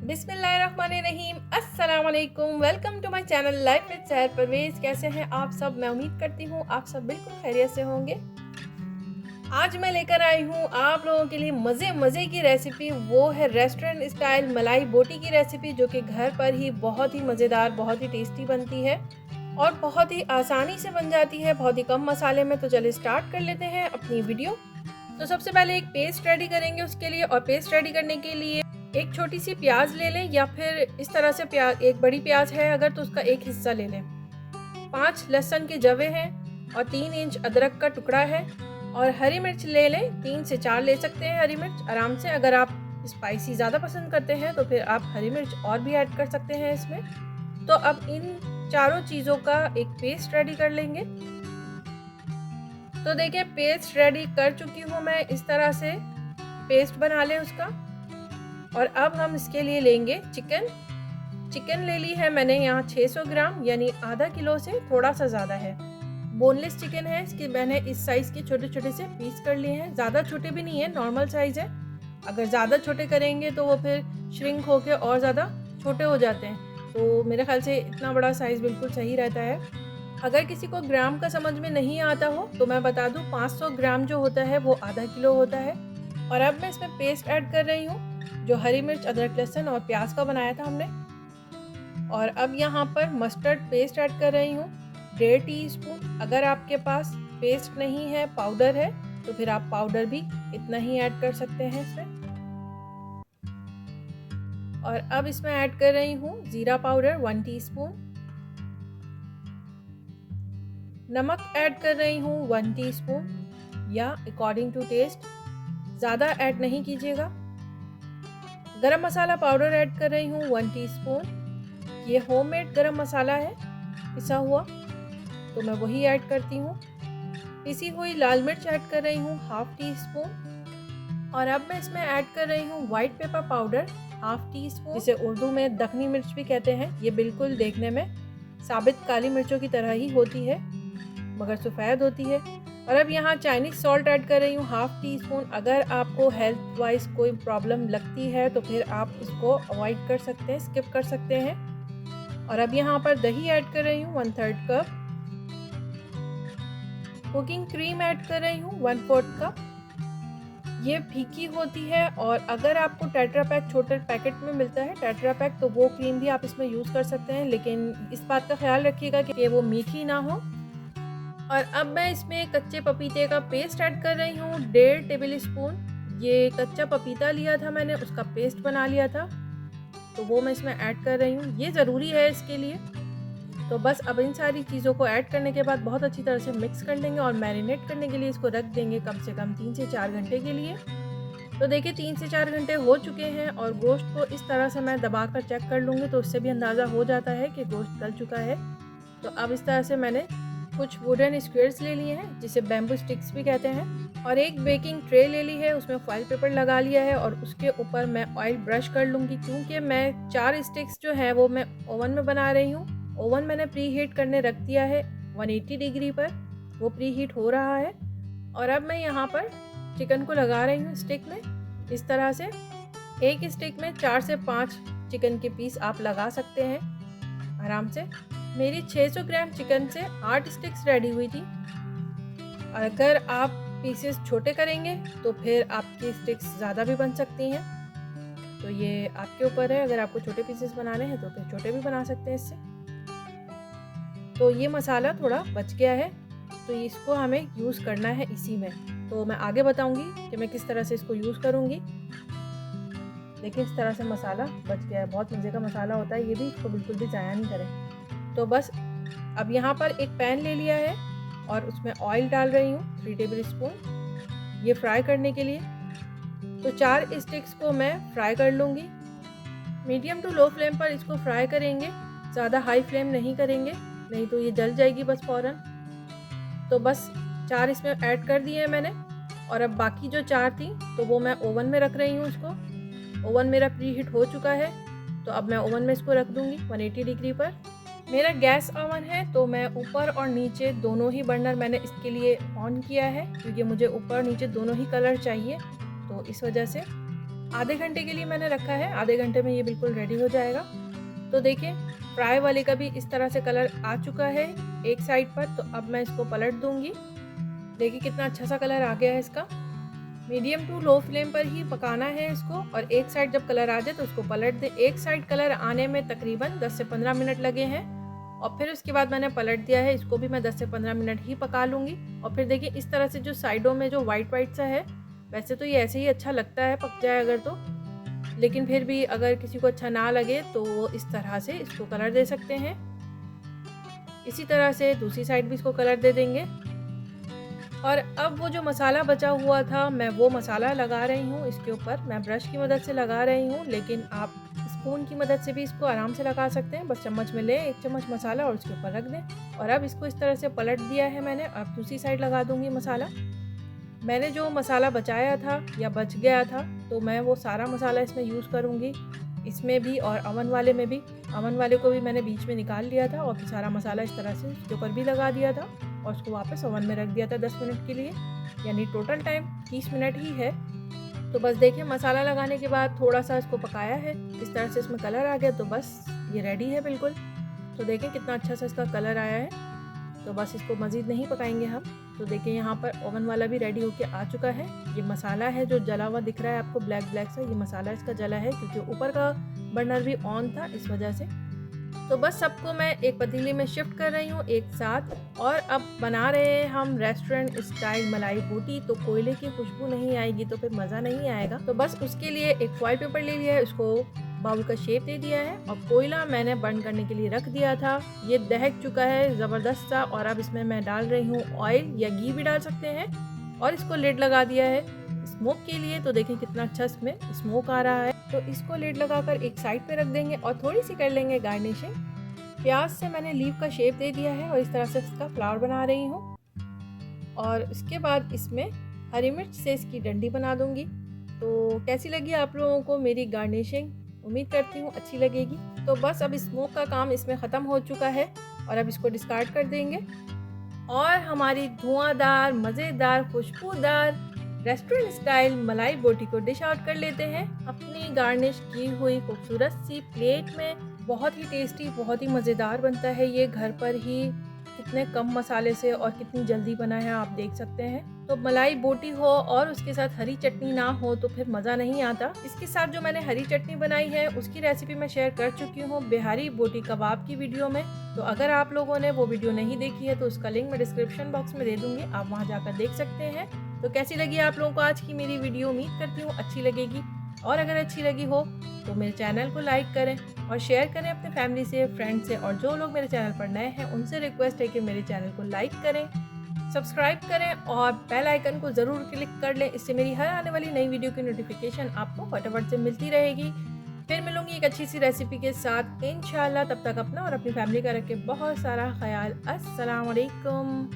बिस्मिल्लाहिर्रहमानिर्रहीम। अस्सलाम वालेकुम। Welcome to my channel life with Sahar Parvez. कैसे हैं आप सब? मैं उम्मीद करती हूँ आप सब बिल्कुल खैरियत से होंगे। आज मैं लेकर आई हूँ आप लोगों के लिए मज़े की रेसिपी। वो है रेस्टोरेंट स्टाइल मलाई बोटी की रेसिपी, जो कि घर पर ही बहुत ही मज़ेदार, बहुत ही टेस्टी बनती है और बहुत ही आसानी से बन जाती है, बहुत ही कम मसाले में। तो चलिए स्टार्ट कर लेते हैं अपनी वीडियो। तो सबसे पहले एक पेस्ट रेडी करेंगे उसके लिए, और पेस्ट रेडी करने के लिए एक छोटी सी प्याज ले लें, या फिर इस तरह से प्याज, एक बड़ी प्याज है अगर तो उसका एक हिस्सा ले लें। 5 लहसुन के जवे हैं और 3 इंच अदरक का टुकड़ा है, और हरी मिर्च ले लें। 3 से 4 ले सकते हैं हरी मिर्च आराम से। अगर आप स्पाइसी ज़्यादा पसंद करते हैं तो फिर आप हरी मिर्च और भी ऐड कर सकते हैं इसमें। तो अब इन चारों चीज़ों का एक पेस्ट रेडी कर लेंगे। तो देखिए पेस्ट रेडी कर चुकी हूँ मैं। इस तरह से पेस्ट बना लें उसका। और अब हम इसके लिए लेंगे चिकन ले ली है मैंने यहाँ 600 ग्राम, यानी आधा किलो से थोड़ा सा ज़्यादा है। बोनलेस चिकन है, इसके मैंने इस साइज़ के छोटे छोटे से पीस कर लिए हैं। ज़्यादा छोटे भी नहीं है, नॉर्मल साइज़ है। अगर ज़्यादा छोटे करेंगे तो वो फिर श्रिंक होके और ज़्यादा छोटे हो जाते हैं। तो मेरे ख्याल से इतना बड़ा साइज़ बिल्कुल सही रहता है। अगर किसी को ग्राम का समझ में नहीं आता हो तो मैं बता दूं, 500 ग्राम जो होता है वो आधा किलो होता है। और अब मैं इसमें पेस्ट ऐड कर रही हूँ, जो हरी मिर्च, अदरक, लहसुन और प्याज का बनाया था हमने। और अब यहाँ पर मस्टर्ड पेस्ट ऐड कर रही हूँ, 1.5 टीस्पून। अगर आपके पास पेस्ट नहीं है, पाउडर है, तो फिर आप पाउडर भी इतना ही ऐड कर सकते हैं इसमें। और अब इसमें ऐड कर रही हूँ जीरा पाउडर 1 टीस्पून। नमक ऐड कर रही हूँ 1 टीस्पून, या अकॉर्डिंग टू टेस्ट, ज़्यादा ऐड नहीं कीजिएगा। गरम मसाला पाउडर ऐड कर रही हूँ 1 टीस्पून। ये होममेड गरम मसाला है पिसा हुआ, तो मैं वही ऐड करती हूँ। पिसी हुई लाल मिर्च ऐड कर रही हूँ 1/2 टीस्पून। और अब मैं इसमें ऐड कर रही हूँ वाइट पेपर पाउडर 1/2 टीस्पून, जिसे उर्दू में दखनी मिर्च भी कहते हैं। ये बिल्कुल देखने में साबित काली मिर्चों की तरह ही होती है, मगर सफ़ेद होती है। और अब यहाँ चाइनीज़ सॉल्ट ऐड कर रही हूँ 1/2 टीस्पून। अगर आपको हेल्थ वाइज कोई प्रॉब्लम लगती है तो फिर आप इसको अवॉइड कर सकते हैं, स्किप कर सकते हैं। और अब यहाँ पर दही ऐड कर रही हूँ 1/3 कप। कुकिंग क्रीम ऐड कर रही हूँ 1/4 कप। ये फीकी होती है, और अगर आपको टेट्रा पैक छोटे पैकेट में मिलता है टेट्रा पैक, तो वो क्रीम भी आप इसमें यूज़ कर सकते हैं, लेकिन इस बात का ख्याल रखिएगा कि वो मीठी ना हो। और अब मैं इसमें कच्चे पपीते का पेस्ट ऐड कर रही हूँ 1.5 टेबल स्पून। ये कच्चा पपीता लिया था मैंने, उसका पेस्ट बना लिया था, तो वो मैं इसमें ऐड कर रही हूँ। ये ज़रूरी है इसके लिए। तो बस अब इन सारी चीज़ों को ऐड करने के बाद बहुत अच्छी तरह से मिक्स कर लेंगे, और मैरिनेट करने के लिए इसको रख देंगे कम से कम 3 से 4 घंटे के लिए। तो देखिए 3 से 4 घंटे हो चुके हैं, और गोश्त को इस तरह से मैं दबा कर चेक कर लूँगी, तो उससे भी अंदाज़ा हो जाता है कि गोश्त गल चुका है। तो अब इस तरह से मैंने कुछ वुडन स्क्वेयर्स ले लिए हैं, जिसे बैम्बू स्टिक्स भी कहते हैं, और एक बेकिंग ट्रे ले ली है, उसमें फॉइल पेपर लगा लिया है, और उसके ऊपर मैं ऑयल ब्रश कर लूँगी। क्योंकि मैं 4 स्टिक्स जो है वो मैं ओवन में बना रही हूँ। ओवन मैंने प्री हीट करने रख दिया है 180 डिग्री पर, वो प्री हीट हो रहा है। और अब मैं यहाँ पर चिकन को लगा रही हूँ स्टिक में। इस तरह से एक स्टिक में 4 से 5 चिकन के पीस आप लगा सकते हैं आराम से। मेरी 600 ग्राम चिकन से 8 स्टिक्स रेडी हुई थी। अगर आप पीसेस छोटे करेंगे तो फिर आपकी स्टिक्स ज़्यादा भी बन सकती हैं, तो ये आपके ऊपर है। अगर आपको छोटे पीसेस बनाने हैं तो फिर छोटे भी बना सकते हैं इससे। तो ये मसाला थोड़ा बच गया है, तो इसको हमें यूज़ करना है इसी में। तो मैं आगे बताऊंगी कि मैं किस तरह से इसको यूज़ करूंगी। देखिए इस तरह से मसाला बच गया है, बहुत मज़े का मसाला होता है ये भी, इसको बिल्कुल भी ज़ाया नहीं करें। तो बस अब यहाँ पर एक पैन ले लिया है, और उसमें ऑयल डाल रही हूँ 3 टेबल स्पून, ये फ्राई करने के लिए। तो 4 स्टिक्स को मैं फ्राई कर लूँगी। मीडियम टू लो फ्लेम पर इसको फ्राई करेंगे, ज़्यादा हाई फ्लेम नहीं करेंगे, नहीं तो ये जल जाएगी बस फ़ौरन। तो बस 4 इसमें ऐड कर दिए हैं मैंने। और अब बाकी जो 4 थी तो वो मैं ओवन में रख रही हूँ इसको। ओवन मेरा प्री हीट हो चुका है, तो अब मैं ओवन में इसको रख दूँगी 180 डिग्री पर। मेरा गैस ओवन है, तो मैं ऊपर और नीचे दोनों ही बर्नर मैंने इसके लिए ऑन किया है, क्योंकि मुझे ऊपर नीचे दोनों ही कलर चाहिए, तो इस वजह से। आधे घंटे के लिए मैंने रखा है, आधे घंटे में ये बिल्कुल रेडी हो जाएगा। तो देखिए फ्राई वाले का भी इस तरह से कलर आ चुका है एक साइड पर, तो अब मैं इसको पलट दूंगी। देखिए कितना अच्छा सा कलर आ गया है इसका। मीडियम टू लो फ्लेम पर ही पकाना है इसको, और एक साइड जब कलर आ जाए तो उसको पलट दें। एक साइड कलर आने में तकरीबन 10 से 15 मिनट लगे हैं, और फिर उसके बाद मैंने पलट दिया है। इसको भी मैं 10 से 15 मिनट ही पका लूँगी। और फिर देखिए इस तरह से जो साइडों में जो वाइट वाइट सा है, वैसे तो ये ऐसे ही अच्छा लगता है पक जाए अगर तो, लेकिन फिर भी अगर किसी को अच्छा ना लगे तो वो इस तरह से इसको कलर दे सकते हैं। इसी तरह से दूसरी साइड भी इसको कलर दे देंगे। और अब वो जो मसाला बचा हुआ था, मैं वो मसाला लगा रही हूँ इसके ऊपर। मैं ब्रश की मदद से लगा रही हूँ, लेकिन आप स्पून की मदद से भी इसको आराम से लगा सकते हैं। बस चम्मच में लें 1 चम्मच मसाला और उसके ऊपर रख दें। और अब इसको इस तरह से पलट दिया है मैंने। अब दूसरी साइड लगा दूँगी मसाला। मैंने जो मसाला बचाया था या बच गया था, तो मैं वो सारा मसाला इसमें यूज़ करूँगी, इसमें भी और अवन वाले में भी। अवन वाले को भी मैंने बीच में निकाल लिया था, और फिर सारा मसाला इस तरह से उसके ऊपर भी लगा दिया था, और उसको वापस ओवन में रख दिया था 10 मिनट के लिए, यानी टोटल टाइम 30 मिनट ही है। तो बस देखिए मसाला लगाने के बाद थोड़ा सा इसको पकाया है, इस तरह से इसमें कलर आ गया, तो बस ये रेडी है बिल्कुल। तो देखिए कितना अच्छा सा इसका कलर आया है। तो बस इसको मज़ीद नहीं पकाएंगे हम। तो देखिए यहाँ पर ओवन वाला भी रेडी होके आ चुका है। ये मसाला है जो जला हुआ दिख रहा है आपको, ब्लैक ब्लैक सा, ये मसाला इसका जला है क्योंकि ऊपर का बर्नर भी ऑन था इस वजह से। तो बस सबको मैं एक पतीले में शिफ्ट कर रही हूँ एक साथ, और अब बना रहे हैं हम रेस्टोरेंट स्टाइल मलाई बोटी। तो कोयले की खुशबू नहीं आएगी तो फिर मज़ा नहीं आएगा। तो बस उसके लिए एक फॉइल पेपर ले लिया है, उसको बाउल का शेप दे दिया है, और कोयला मैंने बर्न करने के लिए रख दिया था। ये दहक चुका है ज़बरदस्त सा, और अब इसमें मैं डाल रही हूँ ऑयल या घी भी डाल सकते हैं, और इसको लिड लगा दिया है स्मोक के लिए। तो देखें कितना अच्छा इसमें स्मोक आ रहा है। तो इसको लिड लगाकर एक साइड पे रख देंगे, और थोड़ी सी कर लेंगे गार्निशिंग। प्याज से मैंने लीफ का शेप दे दिया है, और इस तरह से इसका फ्लावर बना रही हूँ, और इसके बाद इसमें हरी मिर्च से इसकी डंडी बना दूंगी। तो कैसी लगी आप लोगों को मेरी गार्निशिंग? उम्मीद करती हूँ अच्छी लगेगी। तो बस अब स्मोक का काम इसमें ख़त्म हो चुका है, और अब इसको डिस्कार्ड कर देंगे, और हमारी धुआंधार मज़ेदार खुशबूदार रेस्टोरेंट स्टाइल मलाई बोटी को डिश आउट कर लेते हैं अपनी गार्निश की हुई खूबसूरत सी प्लेट में। बहुत ही टेस्टी, बहुत ही मज़ेदार बनता है ये घर पर ही, कितने कम मसाले से और कितनी जल्दी बना है आप देख सकते हैं। तो मलाई बोटी हो और उसके साथ हरी चटनी ना हो तो फिर मज़ा नहीं आता। इसके साथ जो मैंने हरी चटनी बनाई है उसकी रेसिपी मैं शेयर कर चुकी हूँ बिहारी बोटी कबाब की वीडियो में। तो अगर आप लोगों ने वो वीडियो नहीं देखी है तो उसका लिंक मैं डिस्क्रिप्शन बॉक्स में दे दूँगी, आप वहाँ जाकर देख सकते हैं। तो कैसी लगी आप लोगों को आज की मेरी वीडियो? उम्मीद करती हूँ अच्छी लगेगी, और अगर अच्छी लगी हो तो मेरे चैनल को लाइक करें और शेयर करें अपने फैमिली से, फ्रेंड से, और जो लोग मेरे चैनल पर नए हैं उनसे रिक्वेस्ट है कि मेरे चैनल को लाइक करें, सब्सक्राइब करें और बेल आइकन को ज़रूर क्लिक कर लें। इससे मेरी हर आने वाली नई वीडियो की नोटिफिकेशन आपको फटाफट से मिलती रहेगी। फिर मिलूंगी एक अच्छी सी रेसिपी के साथ इंशाल्लाह। तब तक अपना और अपनी फैमिली का रखें बहुत सारा ख्याल। अस्सलाम वालेकुम।